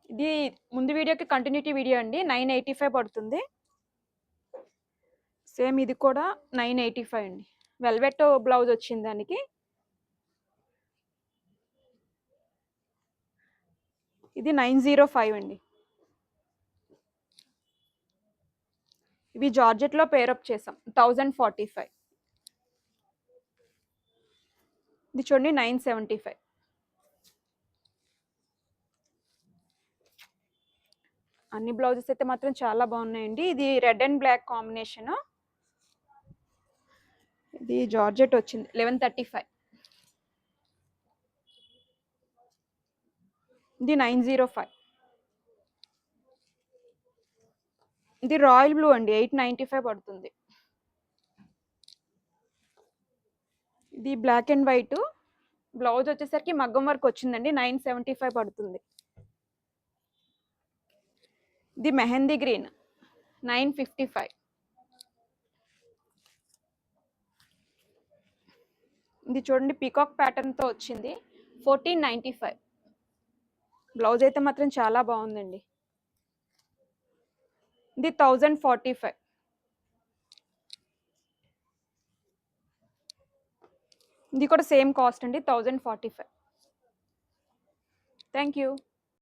ఇది ముందు వీడియోకి కంటిన్యూటీ వీడియో అండి. 985 పడుతుంది. సేమ్ ఇది కూడా 985 అండి. వెల్వెట్ బ్లౌజ్ వచ్చింది దానికి. ఇది 905 అండి. ఇవి జార్జెట్లో పేరప్ చేసాం 1045. ఇది చూడండి 975. అన్ని బ్లౌజెస్ అయితే మాత్రం చాలా బాగున్నాయండి. ఇది రెడ్ అండ్ బ్లాక్ కాంబినేషన్. ఇది జార్జెట్ వచ్చింది 1135. ఇది 905. ఇది రాయల్ బ్లూ అండి 895 పడుతుంది. ఇది బ్లాక్ అండ్ వైట్ బ్లౌజ్ వచ్చేసరికి మగ్గం వర్క్ వచ్చిందండి 975 పడుతుంది. ఇది మెహందీ గ్రీన్ 955. ఇది చూడండి పీకాక్ ప్యాటర్న్తో వచ్చింది 1495. బ్లౌజ్ అయితే మాత్రం చాలా బాగుందండి. ఇది 1045. ఇది కూడా సేమ్ కాస్ట్ అండి 1045. Thank you.